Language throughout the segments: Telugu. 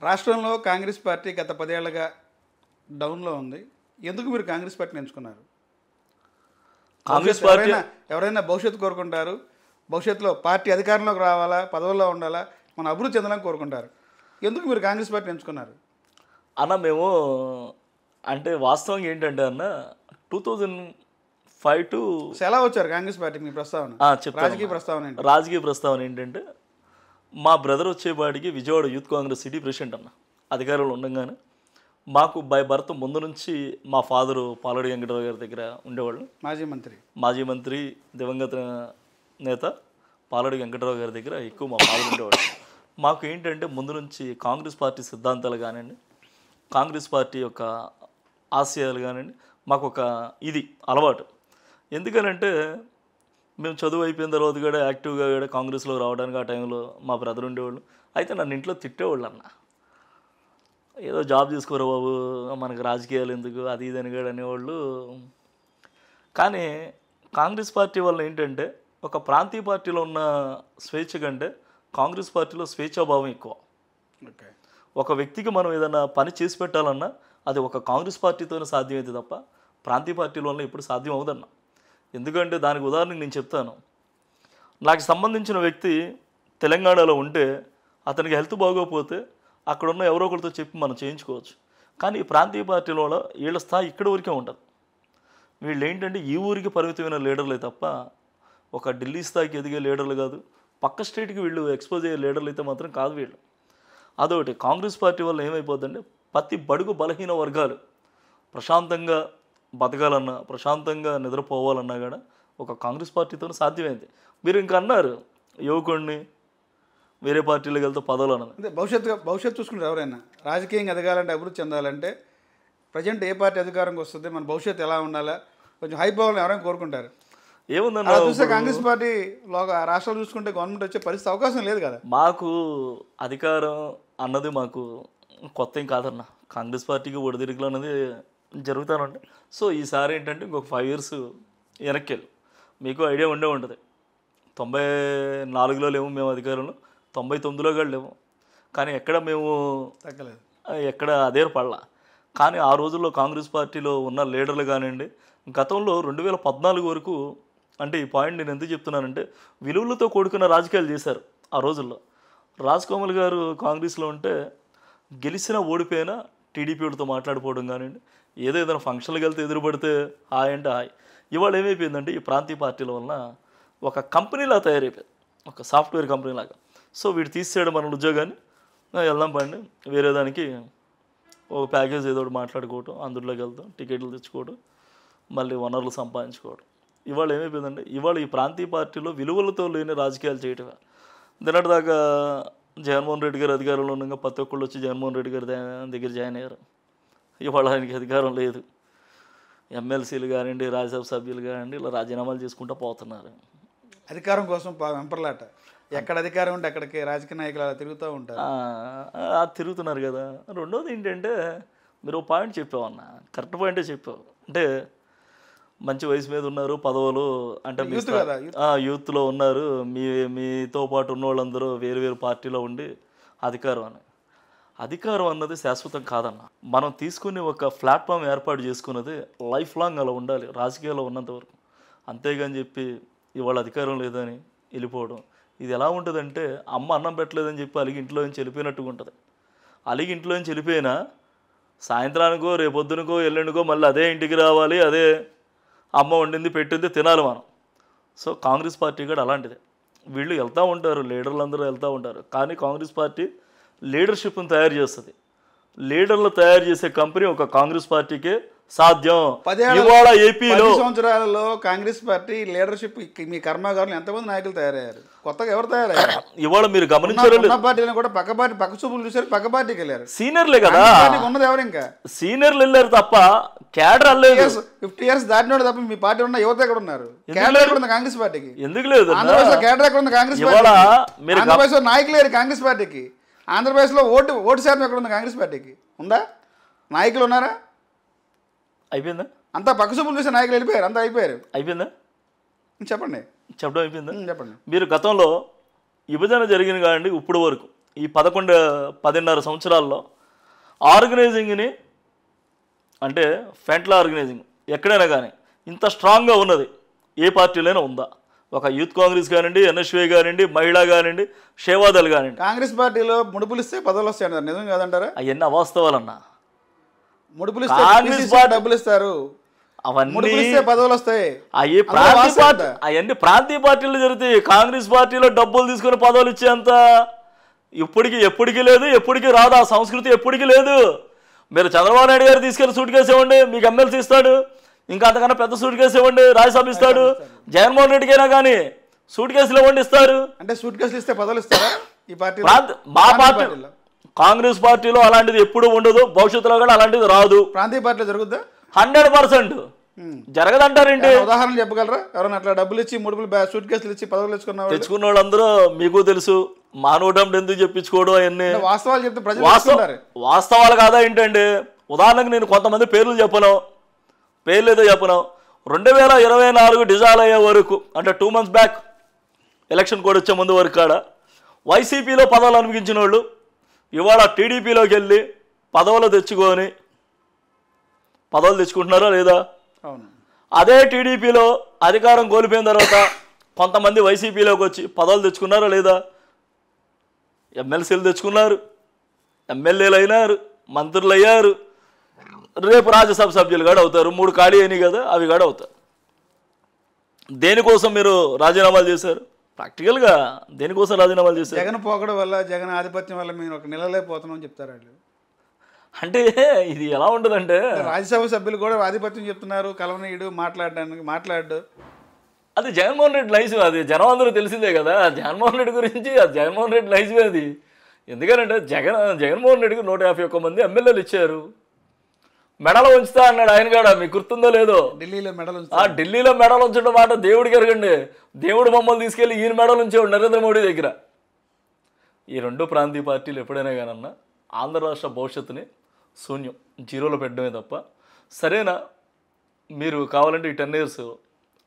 రాష్ట్రంలో కాంగ్రెస్ పార్టీ గత 10 ఏళ్లుగా డౌన్లో ఉంది. ఎందుకు మీరు కాంగ్రెస్ పార్టీని ఎంచుకున్నారు? కాంగ్రెస్ పార్టీ ఎవరైనా భవిష్యత్తు కోరుకుంటారు, భవిష్యత్తులో పార్టీ అధికారంలోకి రావాలా, పదవుల్లో ఉండాలా, మన అభివృద్ధి చెందాలని కోరుకుంటారు. ఎందుకు మీరు కాంగ్రెస్ పార్టీని ఎంచుకున్నారు? అన్న మేము అంటే వాస్తవంగా ఏంటంటే అన్న 2005 టు ఎలా వచ్చారు కాంగ్రెస్ పార్టీకి? మీ ప్రస్తావన చెప్తాను. రాజకీయ ప్రస్తావన ఏంటి? రాజకీయ ప్రస్తావన ఏంటంటే మా బ్రదర్ వచ్చేపాటికి Vijayawada youth Congress city president అన్న అధికారంలో ఉండగానే మాకు బై బర్త్ ముందు నుంచి మా ఫాదరు పాలడి వెంకటరావు గారి దగ్గర ఉండేవాళ్ళు. మాజీ మంత్రి దివంగత నేత పాలడి వెంకటరావు గారి దగ్గర ఎక్కువ మా ఫాదర్ ఉండేవాళ్ళు. మాకు ఏంటంటే ముందు నుంచి కాంగ్రెస్ పార్టీ సిద్ధాంతాలు కానివ్వండి, కాంగ్రెస్ పార్టీ యొక్క ఆశయాలు కానివ్వండి, మాకు ఒక ఇది అలవాటు. ఎందుకనంటే మేము చదువు అయిపోయిన తర్వాత కూడా యాక్టివ్గా కూడా కాంగ్రెస్లో రావడానికి ఆ టైంలో మా బ్రదర్ ఉండేవాళ్ళు. అయితే నన్ను ఇంట్లో తిట్టేవాళ్ళు అన్న, ఏదో జాబ్ చేసుకోరా బాబు, మనకు రాజకీయాలు ఎందుకు, అది ఇది అని కూడా అనేవాళ్ళు. కానీ కాంగ్రెస్ పార్టీ వల్ల ఏంటంటే ఒక ప్రాంతీయ పార్టీలో ఉన్న స్వేచ్ఛ కంటే కాంగ్రెస్ పార్టీలో స్వేచ్ఛాభావం ఎక్కువ. ఒక వ్యక్తికి మనం ఏదైనా పని చేసి పెట్టాలన్నా అది ఒక కాంగ్రెస్ పార్టీతోనే సాధ్యమైతే తప్ప ప్రాంతీయ పార్టీల వల్ల ఎప్పుడు సాధ్యం అవుదన్న. ఎందుకంటే దానికి ఉదాహరణకు నేను చెప్తాను. నాకు సంబంధించిన వ్యక్తి తెలంగాణలో ఉంటే అతనికి హెల్త్ బాగోకపోతే అక్కడున్న ఎవరో ఒకరితో చెప్పి మనం చేయించుకోవచ్చు. కానీ ఈ ప్రాంతీయ పార్టీల వల్ల వీళ్ళ స్థాయి ఇక్కడి వరకే ఉంటుంది. వీళ్ళు ఏంటంటే ఈ ఊరికి పరిమితమైన లీడర్లే తప్ప ఒక ఢిల్లీ స్థాయికి ఎదిగే లీడర్లు కాదు, పక్క స్టేట్కి వీళ్ళు ఎక్స్పోజ్ అయ్యే లీడర్లు అయితే మాత్రం కాదు వీళ్ళు. అదొకటి. కాంగ్రెస్ పార్టీ వల్ల ఏమైపోతుందంటే ప్రతి బడుగు బలహీన వర్గాలు ప్రశాంతంగా బతకాలన్నా, ప్రశాంతంగా నిద్రపోవాలన్నా కూడా ఒక కాంగ్రెస్ పార్టీతో సాధ్యమైంది. మీరు ఇంకా అన్నారు యువకుడిని వేరే పార్టీలకు వెళ్తే పదవులు అన్నది. అంటే భవిష్యత్తు చూసుకుంటారు. ఎవరైనా రాజకీయంగా ఎదగాలంటే, అభివృద్ధి చెందాలంటే ప్రజెంట్ ఏ పార్టీ అధికారంకి వస్తుంది, మన భవిష్యత్తు ఎలా ఉండాలా, కొంచెం హై పవర్ని ఎవరైనా కోరుకుంటారు. ఏముందన్న చూస్తే కాంగ్రెస్ పార్టీ రాష్ట్రాలు చూసుకుంటే గవర్నమెంట్ వచ్చే పరిస్థితి అవకాశం లేదు కదా. మాకు అధికారం అన్నది మాకు కొత్త ఏం కాదన్న. కాంగ్రెస్ పార్టీకి ఒడిదిరుగులు అన్నది జరుగుతానండి. సో ఈసారి ఏంటంటే ఇంకొక 5 years వెనక్కి వెళ్ళి మీకు ఐడియా ఉండే ఉంటుంది. 94లో లేవు మేము అధికారంలో, 99లో కూడా లేవు. కానీ ఎక్కడ మేము తగ్గలేదు, ఎక్కడ అదే పడలా. కానీ ఆ రోజుల్లో కాంగ్రెస్ పార్టీలో ఉన్న లీడర్లు కానివ్వండి, గతంలో 2014 వరకు, అంటే ఈ పాయింట్ నేను ఎందుకు చెప్తున్నానంటే విలువలతో కూడుకున్న రాజకీయాలు చేశారు ఆ రోజుల్లో. రాజ్కోమల్ గారు కాంగ్రెస్లో ఉంటే గెలిచినా ఓడిపోయినా టీడీపీ వాడితో మాట్లాడిపోవడం కానివ్వండి, ఏదైనా ఫంక్షన్కి వెళ్తే ఎదురుపడితే హాయ్ అంటే హాయ్. ఇవాళ ఏమైపోయిందంటే ఈ ప్రాంతీయ పార్టీల వలన ఒక కంపెనీలా తయారైపోయింది, ఒక సాఫ్ట్వేర్ కంపెనీ లాగా. సో వీడు తీసేయడం మన ఉద్యోగాన్ని, వెళ్దాం పండి వేరే దానికి ఒక ప్యాకేజ్ ఏదో మాట్లాడుకోవటం, అందులోకి వెళ్తాం, టికెట్లు తెచ్చుకోవడం, మళ్ళీ వనరులు సంపాదించుకోవడం. ఇవాళ ఏమైపోయిందంటే ఇవాళ ఈ ప్రాంతీయ పార్టీలో విలువలతో లేని రాజకీయాలు చేయటమే. దాకా జగన్మోహన్ రెడ్డి గారు అధికారంలో ఉండగా ప్రతి ఒక్కళ్ళు వచ్చి జగన్మోహన్ రెడ్డి గారి దగ్గర జాయిన్ అయ్యారు. ఇవాళ ఆయనకి అధికారం లేదు. ఎమ్మెల్సీలు కానివ్వండి, రాజ్యసభ సభ్యులు కానివ్వండి, ఇలా రాజీనామాలు చేసుకుంటూ పోతున్నారు అధికారం కోసం. వెంపర్లాట, ఎక్కడ అధికారం ఉంటే అక్కడికి రాజకీయ నాయకులు అలా తిరుగుతూ ఉంటారు. తిరుగుతున్నారు కదా. రెండోది ఏంటంటే మీరు ఒక పాయింట్ చెప్పావు అన్న, కరెక్ట్ పాయింటే చెప్పావు. అంటే మంచి వయసు మీద ఉన్నారు, పదవులు అంటే యూత్లో ఉన్నారు, మీతో పాటు ఉన్న వాళ్ళందరూ వేరు వేరు పార్టీలో ఉండి అధికారం అని. అధికారం అన్నది శాశ్వతం కాదన్న. మనం తీసుకుని ఒక ప్లాట్ఫామ్ ఏర్పాటు చేసుకున్నది లైఫ్ లాంగ్ అలా ఉండాలి రాజకీయాల్లో ఉన్నంత వరకు. అంతేగాని చెప్పి ఇవాళ అధికారం లేదని వెళ్ళిపోవడం, ఇది ఎలా ఉంటుందంటే అమ్మ అన్నం పెట్టలేదని చెప్పి అలిగి ఇంట్లో నుంచి వెళ్ళిపోయినట్టుగా ఉంటుంది. అలిగి ఇంట్లో నుంచి వెళ్ళిపోయినా సాయంత్రానికో రేపొద్దునికో ఎల్లుండికో మళ్ళీ అదే ఇంటికి రావాలి, అదే అమ్మ వండింది పెట్టింది తినాలి మనం. సో కాంగ్రెస్ పార్టీ కూడా అలాంటిదే. వీళ్ళు వెళ్తూ ఉంటారు, లీడర్లు అందరూ వెళ్తూ ఉంటారు. కానీ కాంగ్రెస్ పార్టీ లీడర్షిప్ను తయారు చేస్తుంది. లీడర్లు తయారు చేసే కంపెనీ ఒక కాంగ్రెస్ పార్టీకే సాధ్యం. ఇవాళ ఏపీలో 10 సంవత్సరాలలో కాంగ్రెస్ పార్టీ లీడర్షిప్ మీ కర్మాగారంలో ఎంతమంది నాయకులు తయారయ్యారు? కొత్తగా ఎవరు తయారయ్యారు? ఇవాళ మీరు గమనించారు, పార్టీలను కూడా పక్క చూపులు చూసారు, పక్క పార్టీకి వెళ్ళారు. సీనియర్లే కదా ఉన్నది ఎవరు? ఇంకా సీనియర్లు వెళ్ళారు తప్ప క్యాడర్ అల్లేదు. 50 years దాటినోడు తప్ప మీ పార్టీ ఉన్న యువత ఎక్కడ ఉన్నారు? క్యాడర్ ఎక్కడ ఉంది కాంగ్రెస్ పార్టీకి? ఎందుకు లేదు? ఆంధ్రప్రదేశ్ క్యాడర్ ఎక్కడ ఉంది కాంగ్రెస్ పార్టీకి? ఆంధ్రప్రదేశ్ లో నాయకులు లేరు కాంగ్రెస్ పార్టీకి. ఆంధ్రప్రదేశ్లో ఓటు శాతం ఎక్కడ ఉంది కాంగ్రెస్ పార్టీకి? ఉందా? నాయకులు ఉన్నారా? అయిపోయిందా? అంతా పక్క చూపులు చూసే నాయకులు వెళ్ళిపోయారు, అంతా అయిపోయారు. అయిపోయిందా? చెప్పండి. చెప్పడం అయిపోయిందా? చెప్పండి. మీరు గతంలో విభజన జరిగింది కాదండి ఇప్పుడు వరకు ఈ 10-10.5 సంవత్సరాల్లో ఆర్గనైజింగ్ని, అంటే ఫెంట్ల ఆర్గనైజింగ్ ఎక్కడైనా కానీ ఇంత స్ట్రాంగ్గా ఉన్నది ఏ పార్టీలోనే ఉందా? ఒక యూత్ కాంగ్రెస్ కానివ్వండి, ఎన్ఎస్వై కానివ్వండి, మహిళా కానివ్వండి, సేవాదల్ కానివ్వండి. కాంగ్రెస్ పార్టీలో ముడుపులు ఇస్తే పదవులు వస్తాయి అంటారు, నిజం కాదంటారా? అవన్నీ అవాస్తవాలన్నా. ముడుపులు ఇస్తే కాంగ్రెస్ PCC డబ్బులు ఇస్తారు, ముడుపులు అవన్నీ ఇస్తే పదవులు వస్తాయి. అవి ప్రాంతీయ పార్టీ, అవన్నీ ప్రాంతీయ పార్టీలు జరుగుతాయి. కాంగ్రెస్ పార్టీలో డబ్బులు తీసుకుని పదవులు ఇచ్చేంత ఎప్పటికీ లేదు, ఎప్పటికీ రాదు. ఆ సంస్కృతి ఎప్పటికీ లేదు. మీరు చంద్రబాబు నాయుడు గారు తీసుకెళ్ళి సూట్ కేసు ఇవ్వండి, మీకు ఎమ్మెల్సీ ఇస్తాడు. ఇంకా అంతకన్నా పెద్ద సూట్ కేసు ఇవ్వండి, రాజ్యసభ ఇస్తాడు. జగన్మోహన్ రెడ్డికైనా కానీ సూట్ కేసులు ఇవ్వండి, ఇస్తారు. అంటే సూట్ కేసులు ఇస్తే పదవులు ఇస్తారా ఈ పార్టీ? మా పార్టీ కాంగ్రెస్ పార్టీలో అలాంటిది ఎప్పుడు ఉండదు, భవిష్యత్తులో కూడా అలాంటిది రాదు. ప్రాంతీయ పార్టీలో జరుగుద్దా? 100% జరగదంటారేంటి? ఉదాహరణ చెప్పగలరా? ఎవరైనా అట్లా డబ్బులు ఇచ్చి ముడుపులు సూట్ కేసులు ఇచ్చి పదవులు తెచ్చుకున్న వాళ్ళందరూ మీకు తెలుసు. మానవటం ఎందుకు చెప్పించుకోవడం అవన్నీ వాస్తవాలు చెప్తే ప్రజలు వాస్తవాలు కాదా ఏంటండి? ఉదాహరణకు నేను కొంతమంది పేర్లు చెప్పను, పేర్లు ఏదో చెప్పను. 2024 డిజాల్వ్ అయ్యే వరకు, అంటే 2 months బ్యాక్ ఎలక్షన్ కోడ్ వచ్చే ముందు వరకు కాడ వైసీపీలో పదవులు అనిపించిన వాళ్ళు ఇవాళ టీడీపీలోకి వెళ్ళి పదవులు తెచ్చుకుంటున్నారా లేదా? అవును. అదే టీడీపీలో అధికారం కోల్పోయిన తర్వాత కొంతమంది వైసీపీలోకి వచ్చి పదవులు తెచ్చుకున్నారా లేదా? ఎమ్మెల్సీలు తెచ్చుకున్నారు, ఎమ్మెల్యేలు అయినారు, మంత్రులు అయ్యారు, రేపు రాజ్యసభ సభ్యులు కూడా అవుతారు. 3 ఖాళీ అయినాయి కదా, అవి కూడా అవుతారు. దేనికోసం మీరు రాజీనామాలు చేశారు? ప్రాక్టికల్గా దేనికోసం రాజీనామాలు చేశారు? జగన్ పోకడం వల్ల, జగన్ ఆధిపత్యం వల్ల మేము ఒక నిలలేకపోతున్నాం చెప్తారు వాళ్ళు. అంటే ఇది ఎలా ఉంటుందంటే, రాజ్యసభ సభ్యులు కూడా ఆధిపత్యం చెప్తున్నారు, కలవనీయుడు మాట్లాడు. అది జగన్మోహన్ రెడ్డి లైఫ్, అది జనం అందరూ తెలిసిందే కదా. జగన్మోహన్ రెడ్డి గురించి అది జగన్మోహన్ రెడ్డి లైఫ్ అది. ఎందుకంటే జగన్మోహన్ రెడ్డికి 151 మంది ఎమ్మెల్యేలు ఇచ్చారు. మెడలు ఉంచుతా అన్నాడు ఆయన కూడా, మీకు గుర్తుందో లేదో? ఢిల్లీలో మెడలు ఢిల్లీలో మెడలు ఉంచడం మాట దేవుడికి ఎరగండి. దేవుడు మమ్మల్ని తీసుకెళ్ళి ఈయన మెడలు ఉంచేవాడు నరేంద్ర మోడీ దగ్గర. ఈ 2 ప్రాంతీయ పార్టీలు ఎప్పుడైనా కానన్నా ఆంధ్ర రాష్ట్ర భవిష్యత్తుని శూన్యం, జీరోలో పెట్టడమే తప్ప. సరేనా, మీరు కావాలంటే ఈ 10 years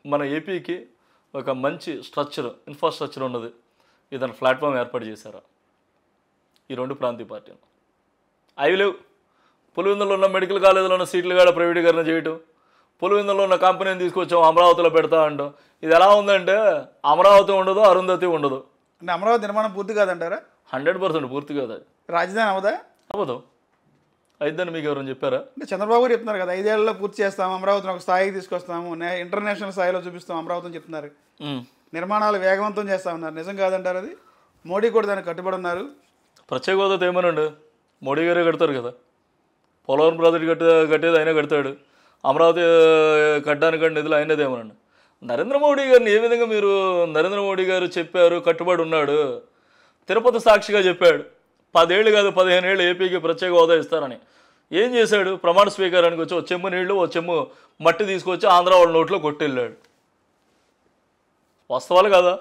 మన ఏపీకి ఒక మంచి ఇన్ఫ్రాస్ట్రక్చర్ ఉన్నది, ఏదైనా ప్లాట్ఫామ్ ఏర్పాటు చేశారా ఈ 2 ప్రాంతీయ పార్టీలు? అవి లేవు. పులివెందులో ఉన్న మెడికల్ కాలేజీలో ఉన్న సీట్లు కూడా ప్రైవేటీకరణ చేయటం, పులివెందులో ఉన్న కంపెనీని తీసుకొచ్చాం అమరావతిలో పెడతా అంటాం. ఇది ఎలా ఉందంటే అమరావతి ఉండదు, అరుంధతి ఉండదు. అంటే అమరావతి నిర్మాణం పూర్తి కాదంటారా? 100% పూర్తి కాదు. అది రాజధాని అవదా? అవ్వదు. అయిద్దని మీకు ఎవరైనా చెప్పారా? అంటే చంద్రబాబు గారు చెప్తున్నారు కదా, 5 ఏళ్లలో పూర్తి చేస్తాము, అమరావతిని ఒక స్థాయికి తీసుకొస్తాము, ఇంటర్నేషనల్ స్థాయిలో చూపిస్తాం అమరావతిని చెప్తున్నారు. నిర్మాణాలు వేగవంతం చేస్తామన్నారు, నిజం కాదంటారు అది? మోడీ కూడా దానికి కట్టుబడి ఉన్నారు. ప్రత్యేక హోదా ఏమనండి, మోడీ గారే కడతారు కదా. పోలవరం ప్రాజెక్టు కట్టేది అయినా కడతాడు, అమరావతి కట్టడానికంటే నిధులు అయినది ఏమనండి. నరేంద్ర మోడీ గారిని ఏ విధంగా మీరు, నరేంద్ర మోడీ గారు చెప్పారు, కట్టుబడి ఉన్నాడు. తిరుపతి సాక్షిగా చెప్పాడు 10 ఏళ్ళు కాదు 15 ఏళ్ళు ఏపీకి ప్రత్యేక హోదా ఇస్తారని. ఏం చేశాడు? ప్రమాణ స్వీకారానికి వచ్చి 1 చెంబు నీళ్లు 1 చెంబు మట్టి తీసుకొచ్చి ఆంధ్ర వాళ్ళ నోట్లో కొట్టెళ్ళాడు. వాస్తవాలు కదా?